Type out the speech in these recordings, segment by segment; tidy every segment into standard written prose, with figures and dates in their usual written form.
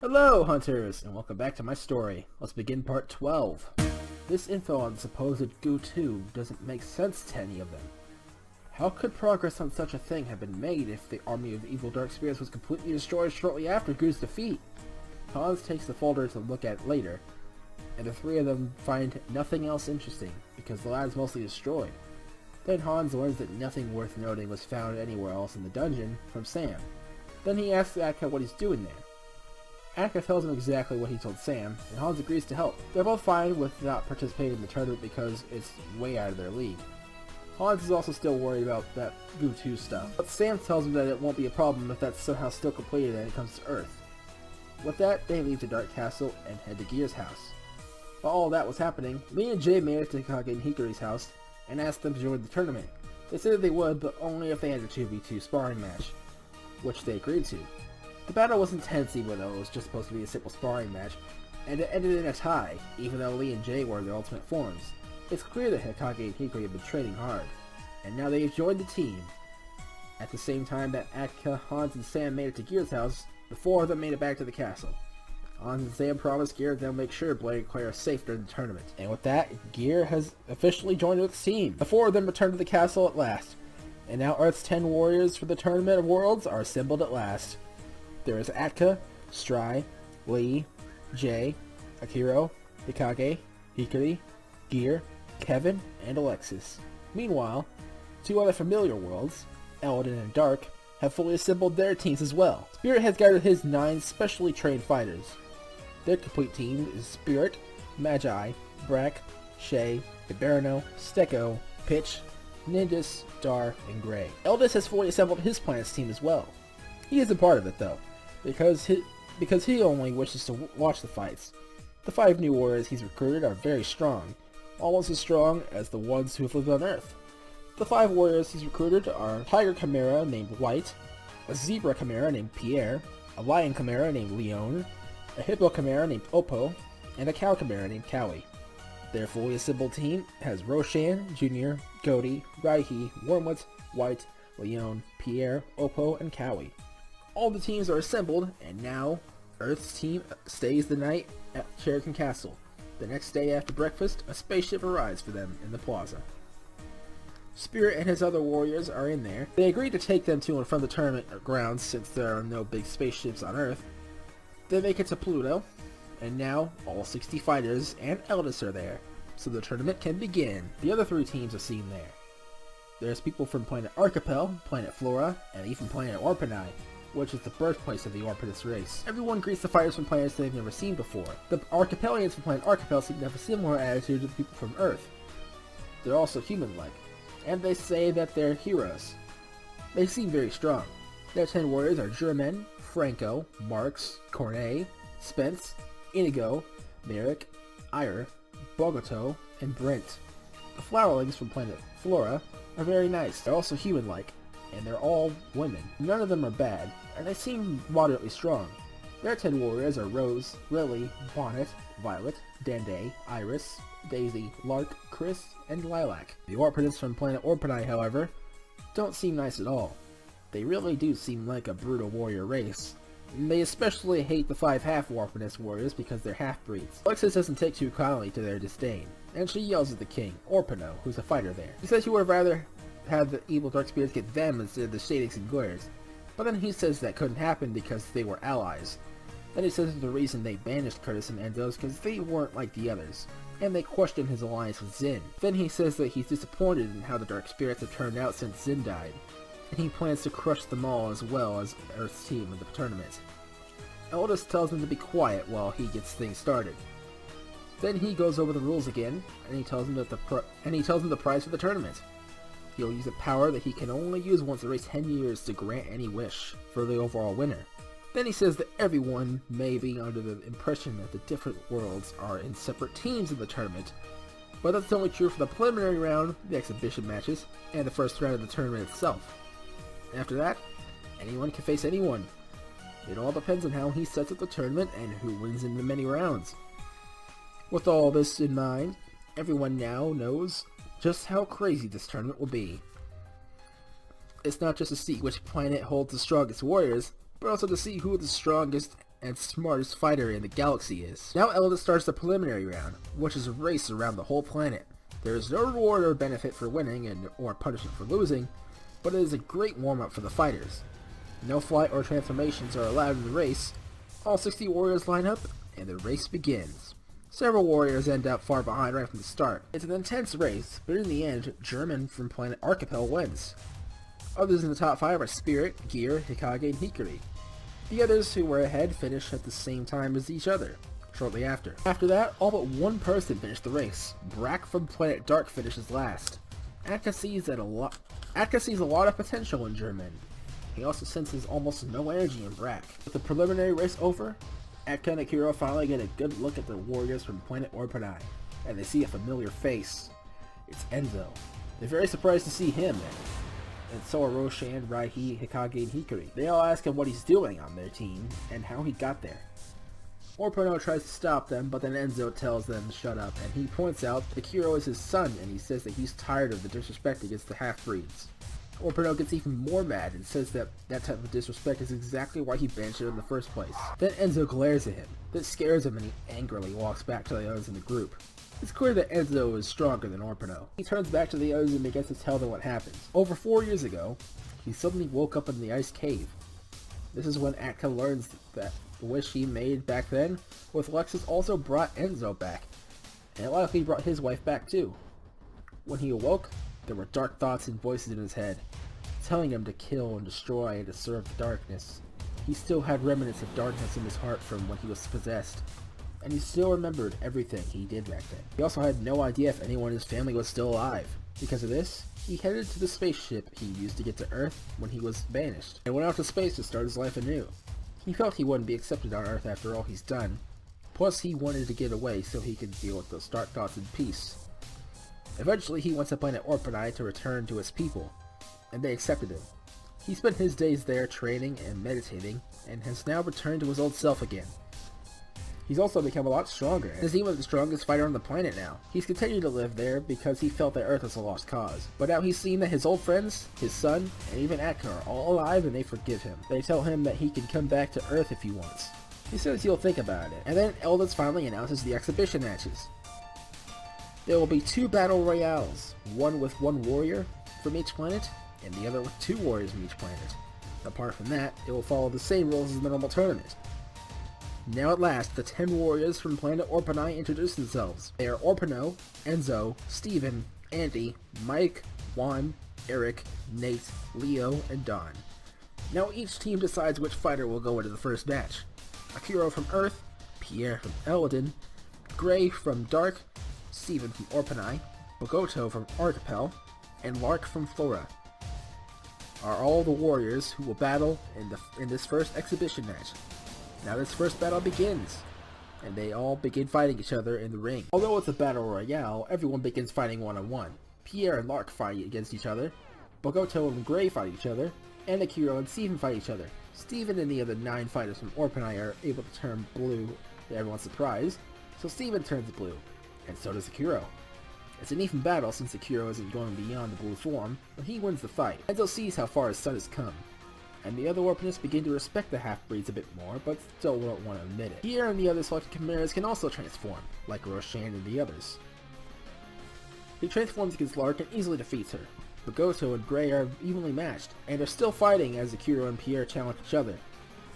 Hello, hunters, and welcome back to my story. Let's begin part 12. This info on the supposed Goo-2 doesn't make sense to any of them. How could progress on such a thing have been made if the army of evil dark spirits was completely destroyed shortly after Goo's defeat? Hans takes the folder to look at later, and the three of them find nothing else interesting, because the lab is mostly destroyed. Then Hans learns that nothing worth noting was found anywhere else in the dungeon from Sam. Then he asks Atka what he's doing there. Atka tells him exactly what he told Sam, and Hans agrees to help. They're both fine with not participating in the tournament because it's way out of their league. Hans is also still worried about that Goo-2 stuff, but Sam tells him that it won't be a problem if that's somehow still completed and it comes to Earth. With that, they leave the Dark Castle and head to Gear's house. While all that was happening, Lee and Jay made it to Kage and Hikari's house and asked them to join the tournament. They said that they would, but only if they had a 2v2 sparring match, which they agreed to. The battle was intense even though it was just supposed to be a simple sparring match, and it ended in a tie, even though Lee and Jay were in their ultimate forms. It's clear that Hikage and Hikari have been training hard, and now they've joined the team. At the same time that Atka, Hans, and Sam made it to Gear's house, the four of them made it back to the castle. Hans and Sam promised Gear they'll make sure Blade and Claire are safe during the tournament. And with that, Gear has officially joined Earth's team. The four of them returned to the castle at last, and now Earth's 10 warriors for the Tournament of Worlds are assembled at last. There is Atka, Stry, Lee, Jay, Akiro, Hikage, Hikari, Gear, Kevin, and Alexis. Meanwhile, two other familiar worlds, Eldon and Dark, have fully assembled their teams as well. Spirit has gathered his 9 specially trained fighters. Their complete team is Spirit, Magi, Brack, Shay, Iberno, Stecco, Pitch, Nindus, Dar, and Gray. Eldis has fully assembled his planet's team as well. He isn't part of it though, because he only wishes to watch the fights. The 5 new warriors he's recruited are very strong, almost as strong as the ones who have lived on Earth. The 5 warriors he's recruited are a Tiger Chimera named White, a Zebra Chimera named Pierre, a Lion Chimera named Leon, a Hippo Chimera named Oppo, and a Cow Chimera named Cowie. Their fully assembled team has Roshan, Jr., Godi, Raihi, Wormwood, White, Leon, Pierre, Oppo, and Cowie. All the teams are assembled, and now Earth's team stays the night at Sheraton Castle. The next day after breakfast, a spaceship arrives for them in the plaza. Spirit and his other warriors are in there. They agree to take them to and from the tournament grounds since there are no big spaceships on Earth. They make it to Pluto, and now all 60 fighters and Eldis are there, so the tournament can begin. The other 3 teams are seen there. There's people from Planet Archipel, Planet Flora, and even Planet Orpani, which is the birthplace of the Orpidus race. Everyone greets the fighters from planets they've never seen before. The Archipelians from Planet Archipel seem to have a similar attitude to the people from Earth. They're also human-like, and they say that they're heroes. They seem very strong. Their 10 warriors are German, Franco, Marx, Cornet, Spence, Inigo, Merrick, Ire, Bogoto, and Brent. The flowerlings from Planet Flora are very nice. They're also human-like, and they're all women. None of them are bad, and they seem moderately strong. Their 10 warriors are Rose, Lily, Bonnet, Violet, Dende, Iris, Daisy, Lark, Chris, and Lilac. The Orpidus from Planet Orpani, however, don't seem nice at all. They really do seem like a brutal warrior race. They especially hate the 5 half-Orpidus warriors because they're half-breeds. Alexis doesn't take too kindly to their disdain, and she yells at the king, Orpano, who's a fighter there. She says she would have rather had the evil dark spirits get them instead of the Shadix and Goyers, but then he says that couldn't happen because they were allies. Then he says that the reason they banished Curtis and Endos because they weren't like the others, and they questioned his alliance with Zin. Then he says that he's disappointed in how the dark spirits have turned out since Zin died, and he plans to crush them all as well as Earth's team in the tournament. Eldest tells him to be quiet while he gets things started. Then he goes over the rules again, and he tells him the prize for the tournament. He'll use a power that he can only use once every 10 years to grant any wish for the overall winner. Then he says that everyone may be under the impression that the different worlds are in separate teams in the tournament, but that's only true for the preliminary round, the exhibition matches, and the first round of the tournament itself. After that, anyone can face anyone. It all depends on how he sets up the tournament and who wins in the many rounds. With all this in mind, everyone now knows just how crazy this tournament will be. It's not just to see which planet holds the strongest warriors, but also to see who the strongest and smartest fighter in the galaxy is. Now Eldest starts the preliminary round, which is a race around the whole planet. There is no reward or benefit for winning or punishment for losing, but it is a great warm-up for the fighters. No flight or transformations are allowed in the race. All 60 warriors line up, and the race begins. Several warriors end up far behind right from the start. It's an intense race, but in the end, German from planet Archipel wins. Others in the top 5 are Spirit, Gear, Hikage, and Hikari. The others who were ahead finish at the same time as each other, shortly after. After that, all but one person finished the race. Brack from planet Dark finishes last. Atka sees a lot of potential in German. He also senses almost no energy in Brack. With the preliminary race over, Atka and Akira finally get a good look at the warriors from planet Orpanai, and they see a familiar face. It's Enzo. They're very surprised to see him, and so are Roshan, Raihi, Hikage, and Hikari. They all ask him what he's doing on their team, and how he got there. Orpano tries to stop them, but then Enzo tells them to shut up, and he points out Akira is his son, and he says that he's tired of the disrespect against the half-breeds. Orpano gets even more mad and says that that type of disrespect is exactly why he banished it in the first place. Then Enzo glares at him. This scares him and he angrily walks back to the others in the group. It's clear that Enzo is stronger than Orpano. He turns back to the others and begins to tell them what happened. Over 4 years ago, he suddenly woke up in the ice cave. This is when Atka learns that the wish he made back then with Lexus also brought Enzo back, and it likely brought his wife back too. When he awoke, there were dark thoughts and voices in his head, telling him to kill and destroy and to serve the darkness. He still had remnants of darkness in his heart from when he was possessed, and he still remembered everything he did back then. He also had no idea if anyone in his family was still alive. Because of this, he headed to the spaceship he used to get to Earth when he was banished, and went out to space to start his life anew. He felt he wouldn't be accepted on Earth after all he's done, plus he wanted to get away so he could deal with those dark thoughts in peace. Eventually, he went to planet Orpanai to return to his people, and they accepted him. He spent his days there training and meditating, and has now returned to his old self again. He's also become a lot stronger, and is even the strongest fighter on the planet now. He's continued to live there because he felt that Earth was a lost cause. But now he's seen that his old friends, his son, and even Atka are all alive and they forgive him. They tell him that he can come back to Earth if he wants. He says he'll think about it, and then Eldest finally announces the exhibition matches. There will be 2 battle royales, one with 1 warrior from each planet, and the other with 2 warriors from each planet. Apart from that, it will follow the same rules as the normal tournament. Now at last, the 10 warriors from planet Orpanai introduce themselves. They are Orpano, Enzo, Steven, Andy, Mike, Juan, Eric, Nate, Leo, and Don. Now each team decides which fighter will go into the first match. Akira from Earth, Pierre from Eldon, Gray from Dark, Steven from Orpanai, Bogoto from Archipel, and Lark from Flora are all the warriors who will battle in this first exhibition match. Now this first battle begins, and they all begin fighting each other in the ring. Although it's a battle royale, everyone begins fighting one-on-one. Pierre and Lark fight against each other, Bogoto and Gray fight each other, and Akira and Steven fight each other. Steven and the other 9 fighters from Orpanai are able to turn blue to everyone's surprise, so Steven turns blue, and so does Akira. It's an even battle since Akira isn't going beyond the blue form, but he wins the fight. Enzo sees how far his son has come, and the other Orpanists begin to respect the half-breeds a bit more, but still don't want to admit it. Pierre and the other selected chimeras can also transform, like Roshan and the others. He transforms against Lark and easily defeats her. Bogoto and Gray are evenly matched, and are still fighting as Akira and Pierre challenge each other.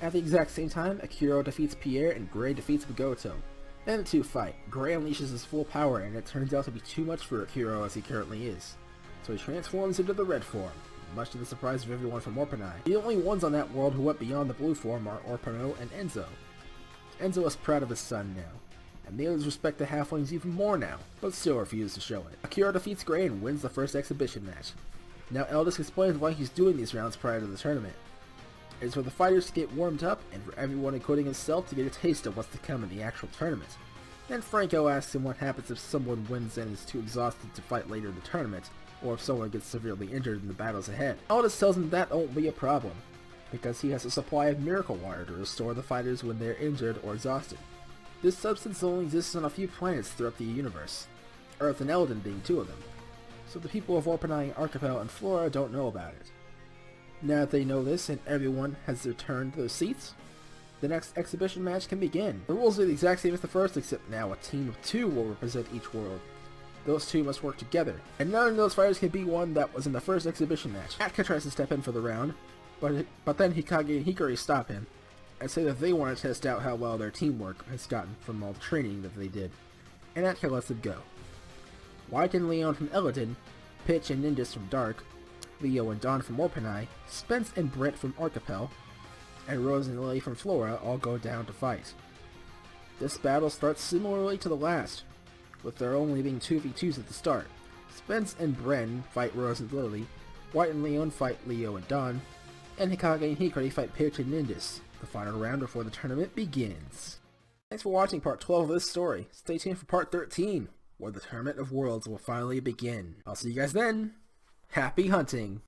At the exact same time, Akira defeats Pierre and Gray defeats Bogoto. Then the 2 fight. Gray unleashes his full power, and it turns out to be too much for Akira as he currently is. So he transforms into the red form, much to the surprise of everyone from Orpanai. The only ones on that world who went beyond the blue form are Orpano and Enzo. Enzo is proud of his son now, and the others respect the halflings even more now, but still refuse to show it. Akira defeats Gray and wins the first exhibition match. Now Eldest explains why he's doing these rounds prior to the tournament. It's for the fighters to get warmed up, and for everyone including himself to get a taste of what's to come in the actual tournament. Then Franco asks him what happens if someone wins and is too exhausted to fight later in the tournament, or if someone gets severely injured in the battles ahead. Eldest tells him that won't be a problem, because he has a supply of miracle water to restore the fighters when they're injured or exhausted. This substance only exists on a few planets throughout the universe, Earth and Eldon being 2 of them, so the people of Orpanai, Archipel, and Flora don't know about it. Now that they know this and everyone has returned to their seats, the next exhibition match can begin. The rules are the exact same as the first, except now a team of 2 will represent each world. Those 2 must work together, and none of those fighters can be one that was in the first exhibition match. Atka tries to step in for the round, but then Hikage and Hikari stop him, and say that they want to test out how well their teamwork has gotten from all the training that they did, and Atka lets them go. White and Leon from Eladin, Pitch and Nindis from Dark, Leo and Dawn from Orpanai, Spence and Brent from Archipel, and Rose and Lily from Flora all go down to fight. This battle starts similarly to the last, with there only being 2v2s at the start. Spence and Bren fight Rose and Lily, White and Leon fight Leo and Dawn, and Hikage and Hikari fight Pitch and Nindis, the final round before the tournament begins. Thanks for watching part 12 of this story. Stay tuned for part 13, where the Tournament of Worlds will finally begin. I'll see you guys then. Happy hunting!